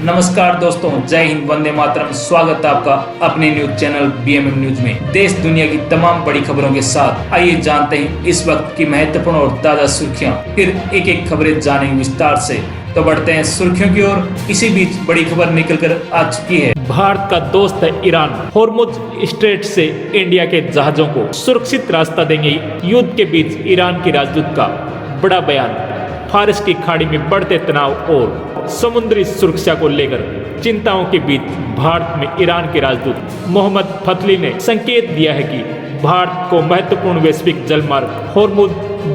नमस्कार दोस्तों, जय हिंद, वंदे मातरम। स्वागत है आपका अपने न्यूज चैनल बीएमएम न्यूज में। देश दुनिया की तमाम बड़ी खबरों के साथ आइए जानते हैं इस वक्त की महत्वपूर्ण और ताजा सुर्खियां। फिर एक एक खबरें जानेंगे विस्तार से। तो बढ़ते हैं सुर्खियों की ओर। इसी बीच बड़ी खबर निकल कर आ चुकी है। भारत का दोस्त है ईरान, होर्मुज स्ट्रेट से इंडिया के जहाजों को सुरक्षित रास्ता देंगे। युद्ध के बीच ईरान के राजदूत का बड़ा बयान। फारस की खाड़ी में बढ़ते तनाव और समुद्री सुरक्षा को लेकर चिंताओं के बीच भारत में ईरान के राजदूत मोहम्मद फतली ने संकेत दिया है कि भारत को महत्वपूर्ण वैश्विक जल मार्ग होर्मुज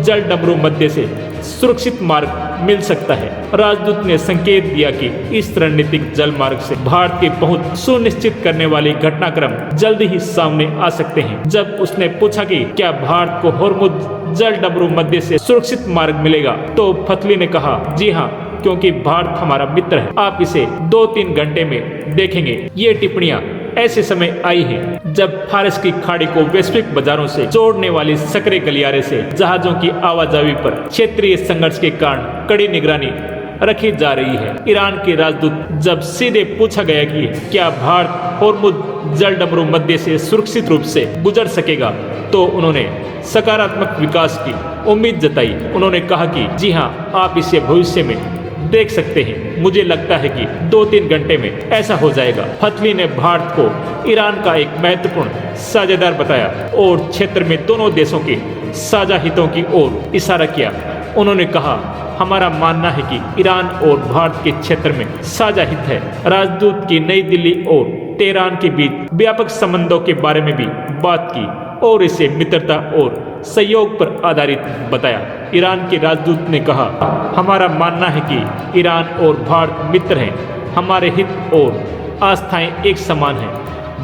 जल डमरू मध्य से सुरक्षित मार्ग मिल सकता है। राजदूत ने संकेत दिया कि इस रणनीतिक जल मार्ग से भारत की पहुंच सुनिश्चित करने वाले घटनाक्रम जल्द ही सामने आ सकते हैं। जब उसने पूछा कि क्या भारत को होर्मुज जल डमरू मध्य से सुरक्षित मार्ग मिलेगा, तो फतली ने कहा, जी हाँ, क्योंकि भारत हमारा मित्र है। आप इसे 2-3 घंटे में देखेंगे। ये टिप्पणियां ऐसे समय आई है जब फारस की खाड़ी को वैश्विक बाजारों से जोड़ने वाली सकरे गलियारे से जहाजों की आवाजाही पर क्षेत्रीय संघर्ष के कारण कड़ी निगरानी रखी जा रही है। ईरान के राजदूत जब सीधे पूछा गया कि क्या भारत होर्मुज जल डमरू मध्य से सुरक्षित रूप से गुजर सकेगा, तो उन्होंने सकारात्मक विकास की उम्मीद जताई। उन्होंने कहा कि जी हाँ, आप इसे भविष्य में देख सकते हैं। मुझे लगता है कि 2-3 घंटे में ऐसा हो जाएगा। फतली ने भारत को ईरान का एक महत्वपूर्ण साझेदार बताया और क्षेत्र में दोनों देशों के साझा हितों की ओर इशारा किया। उन्होंने कहा, हमारा मानना है कि ईरान और भारत के क्षेत्र में साझा हित है। राजदूत की नई दिल्ली और तेहरान के बीच व्यापक संबंधों के बारे में भी बात की और इसे मित्रता और सहयोग पर आधारित बताया। ईरान के राजदूत ने कहा, हमारा मानना है कि ईरान और भारत मित्र हैं। हमारे हित और आस्थाएं एक समान हैं।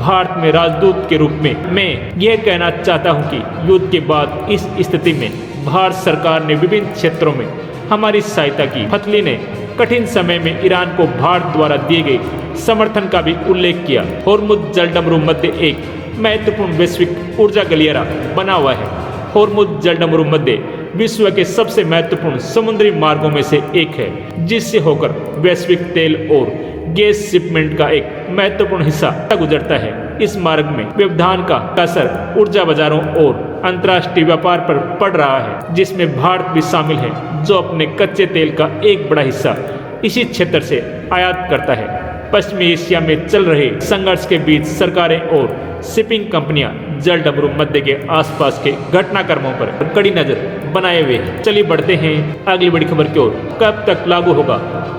भारत में राजदूत के रूप में मैं यह कहना चाहता हूं कि युद्ध के बाद इस स्थिति में भारत सरकार ने विभिन्न क्षेत्रों में हमारी सहायता की। फतली ने कठिन समय में ईरान को भारत द्वारा दिए गए समर्थन का भी उल्लेख किया। होर्मुज जल डमरू मध्य एक महत्वपूर्ण वैश्विक ऊर्जा गलियारा बना हुआ है। होर्मुज जल डमरू मध्य विश्व के सबसे महत्वपूर्ण समुद्री मार्गों में से एक है, जिससे होकर वैश्विक तेल और गैस शिपमेंट का एक महत्वपूर्ण हिस्सा गुजरता है। इस मार्ग में व्यवधान का असर ऊर्जा बाजारों और अंतर्राष्ट्रीय व्यापार पर पड़ रहा है, जिसमें भारत भी शामिल है, जो अपने कच्चे तेल का एक बड़ा हिस्सा इसी क्षेत्र से आयात करता है। पश्चिमी एशिया में चल रहे संघर्ष के बीच सरकारें और शिपिंग कंपनियां जल डमरू मध्य के आसपास के घटनाक्रमों पर कड़ी नजर बनाए हुए हैं। चलिए बढ़ते हैं अगली बड़ी खबर की ओर। कब तक लागू होगा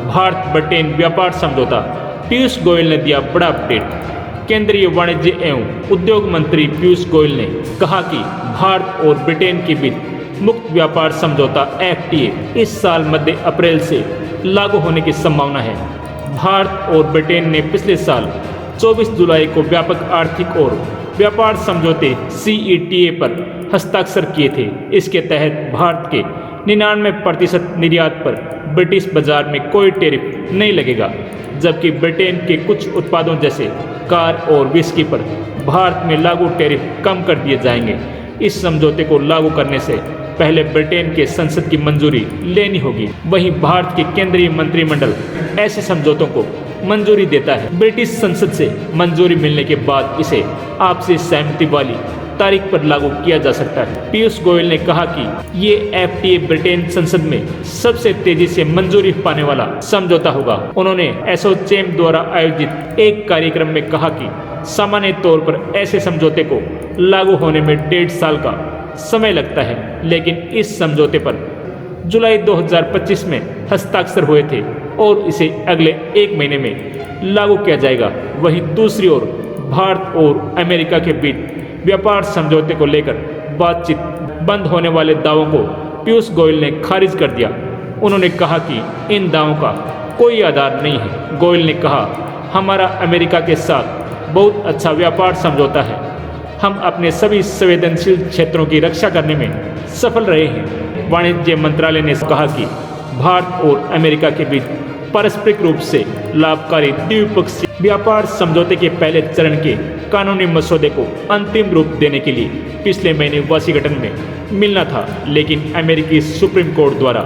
भारत ब्रिटेन व्यापार समझौता? पीयूष गोयल ने दिया बड़ा अपडेट। केंद्रीय वाणिज्य एवं उद्योग मंत्री पीयूष गोयल ने कहा कि भारत और ब्रिटेन के बीच मुक्त व्यापार समझौता FTA इस साल मध्य अप्रैल से लागू होने की संभावना है। भारत और ब्रिटेन ने पिछले साल 24 जुलाई को व्यापक आर्थिक और व्यापार समझौते CETA पर हस्ताक्षर किए थे। इसके तहत भारत के 99% निर्यात पर ब्रिटिश बाजार में कोई टैरिफ नहीं लगेगा, जबकि ब्रिटेन के कुछ उत्पादों जैसे कार और विस्की पर भारत में लागू टैरिफ कम कर दिए जाएंगे। इस समझौते को लागू करने से पहले ब्रिटेन के संसद की मंजूरी लेनी होगी। वहीं भारत के केंद्रीय मंत्रिमंडल ऐसे समझौतों को मंजूरी देता है। ब्रिटिश संसद से मंजूरी मिलने के बाद इसे आपसी सहमति वाली तारीख पर लागू किया जा सकता है। पीयूष गोयल ने कहा कि ये FTA ब्रिटेन संसद में सबसे तेजी से मंजूरी पाने वाला समझौता होगा। उन्होंने एसोचैम द्वारा आयोजित एक कार्यक्रम में कहा कि सामान्य तौर पर ऐसे समझौते को लागू होने में 1.5 साल का समय लगता है, लेकिन इस समझौते पर जुलाई 2025 में हस्ताक्षर हुए थे और इसे अगले 1 महीने में लागू किया जाएगा। वहीं दूसरी ओर भारत और अमेरिका के बीच व्यापार समझौते को लेकर बातचीत बंद होने वाले दावों को पीयूष गोयल ने खारिज कर दिया। उन्होंने कहा कि इन दावों का कोई आधार नहीं है। गोयल ने कहा, हमारा अमेरिका के साथ बहुत अच्छा व्यापार समझौता है। हम अपने सभी संवेदनशील क्षेत्रों की रक्षा करने में सफल रहे हैं। वाणिज्य मंत्रालय ने कहा कि भारत और अमेरिका के बीच पारस्परिक रूप से लाभकारी द्विपक्षीय व्यापार समझौते के पहले चरण के कानूनी मसौदे को अंतिम रूप देने के लिए पिछले महीने वाशिंगटन में मिलना था, लेकिन अमेरिकी सुप्रीम कोर्ट द्वारा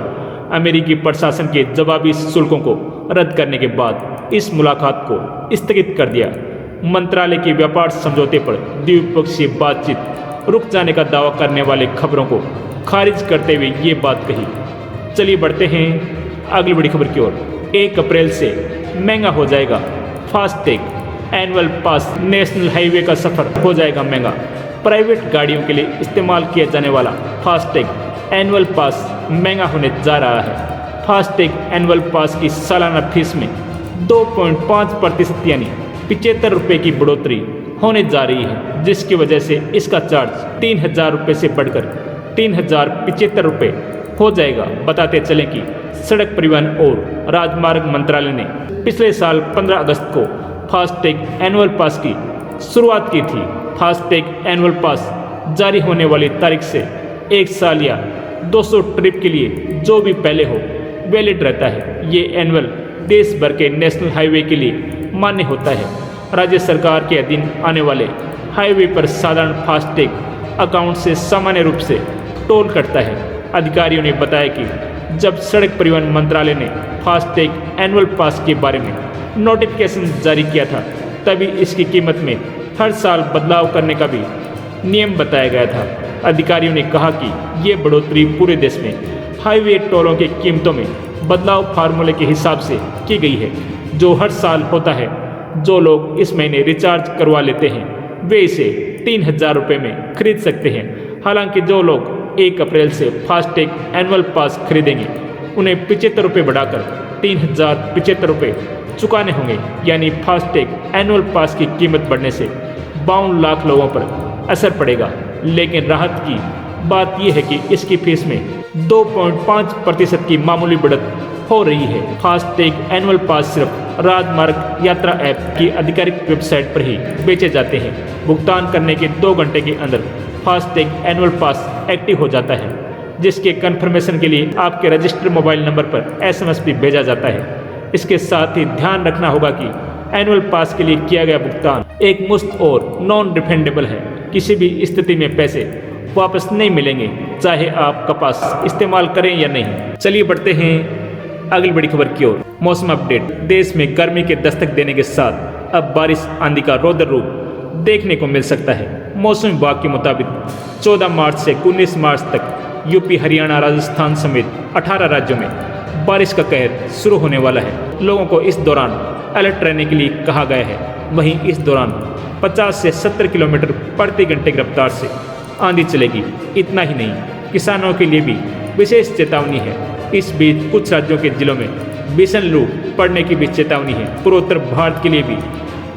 अमेरिकी प्रशासन के जवाबी शुल्कों को रद्द करने के बाद इस मुलाकात को स्थगित कर दिया। मंत्रालय की व्यापार समझौते पर द्विपक्षीय बातचीत रुक जाने का दावा करने वाले खबरों को खारिज करते हुए ये बात कही। चलिए बढ़ते हैं अगली बड़ी खबर की ओर। 1 अप्रैल से महंगा हो जाएगा फास्टैग, एनुअल पास, नेशनल हाईवे का सफ़र हो जाएगा महंगा। प्राइवेट गाड़ियों के लिए इस्तेमाल किया जाने वाला फास्टैग एनुअल पास महंगा होने जा रहा है। फास्टैग एनुअल पास की सालाना फीस में 2.5% यानी 75 रुपये की बढ़ोतरी होने जा रही है, जिसकी वजह से इसका चार्ज 3,000 रुपये से बढ़कर 3,075 रुपये हो जाएगा। बताते चलें कि सड़क परिवहन और राजमार्ग मंत्रालय ने पिछले साल 15 अगस्त को फास्टैग एनुअल पास की शुरुआत की थी। फास्टैग एनुअल पास जारी होने वाली तारीख से 1 साल या 200 ट्रिप के लिए जो भी पहले हो वैलिड रहता है। ये एनुअल देश भर के नेशनल हाईवे के लिए मान्य होता है। राज्य सरकार के अधीन आने वाले हाईवे पर साधारण फास्टैग अकाउंट से सामान्य रूप से टोल कटता है। अधिकारियों ने बताया कि जब सड़क परिवहन मंत्रालय ने फास्टैग एनुअल पास के बारे में नोटिफिकेशन जारी किया था, तभी इसकी कीमत में हर साल बदलाव करने का भी नियम बताया गया था। अधिकारियों ने कहा कि ये बढ़ोतरी पूरे देश में हाईवे टोलों की कीमतों में बदलाव फार्मूले के हिसाब से की गई है, जो हर साल होता है। जो लोग इस महीने रिचार्ज करवा लेते हैं वे इसे 3,000 रुपये में खरीद सकते हैं। हालांकि जो लोग 1 अप्रैल से फास्टैग एनुअल पास खरीदेंगे उन्हें 75 रुपये बढ़ाकर 3,075 रुपये चुकाने होंगे। यानी फास्टैग एनुअल पास की कीमत बढ़ने से 52 लाख लोगों पर असर पड़ेगा। लेकिन राहत की बात यह है कि इसकी फीस में 2.5% की मामूली बढ़त हो रही है। फास्टैग एनुअल पास सिर्फ राजमार्ग यात्रा ऐप की आधिकारिक वेबसाइट पर ही बेचे जाते हैं। भुगतान करने के 2 घंटे के अंदर फास्टैग एनुअल पास एक्टिव हो जाता है, जिसके कन्फर्मेशन के लिए आपके रजिस्टर्ड मोबाइल नंबर पर SMS भी भेजा जाता है। इसके साथ ही ध्यान रखना होगा कि एनुअल पास के लिए किया गया भुगतान एक मुश्त और नॉन रिफंडेबल है। किसी भी स्थिति में पैसे वापस नहीं मिलेंगे, चाहे आप कपास इस्तेमाल करें या नहीं। चलिए बढ़ते हैं अगली बड़ी खबर की ओर। मौसम अपडेट। देश में गर्मी के दस्तक देने के साथ अब बारिश आंधी का रौद्र रूप देखने को मिल सकता है। मौसम विभाग के मुताबिक 14 मार्च से 19 मार्च तक यूपी, हरियाणा, राजस्थान समेत 18 राज्यों में बारिश का कहर शुरू होने वाला है। लोगों को इस दौरान अलर्ट रहने के लिए कहा गया है। वहीं इस दौरान 50 से 70 किलोमीटर प्रति घंटे की रफ्तार से आंधी चलेगी। इतना ही नहीं, किसानों के लिए भी विशेष चेतावनी है। इस बीच कुछ राज्यों के जिलों में भीषण लू पड़ने की भी चेतावनी है। पूर्वोत्तर भारत के लिए भी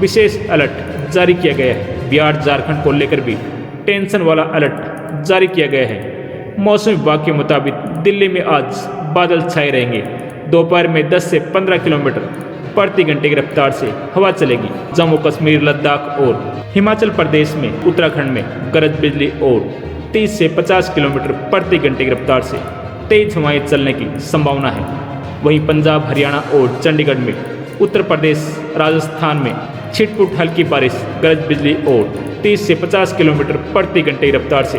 विशेष अलर्ट जारी किया गया है। बिहार, झारखंड को लेकर भी टेंशन वाला अलर्ट जारी किया गया है। मौसम विभाग के मुताबिक दिल्ली में आज बादल छाए रहेंगे। दोपहर में 10 से 15 किलोमीटर प्रति घंटे की रफ्तार से हवा चलेगी। जम्मू कश्मीर, लद्दाख और हिमाचल प्रदेश में, उत्तराखंड में गरज बिजली और 30 से 50 किलोमीटर प्रति घंटे की रफ्तार से तेज हवाएं चलने की संभावना है। वहीं पंजाब, हरियाणा और चंडीगढ़ में, उत्तर प्रदेश, राजस्थान में छिटपुट हल्की बारिश, गरज बिजली और 30 से 50 किलोमीटर प्रति घंटे की रफ्तार से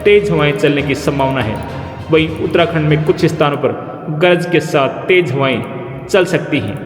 तेज हवाएं चलने की संभावना है। वहीं उत्तराखंड में कुछ स्थानों पर गरज के साथ तेज हवाएं चल सकती हैं।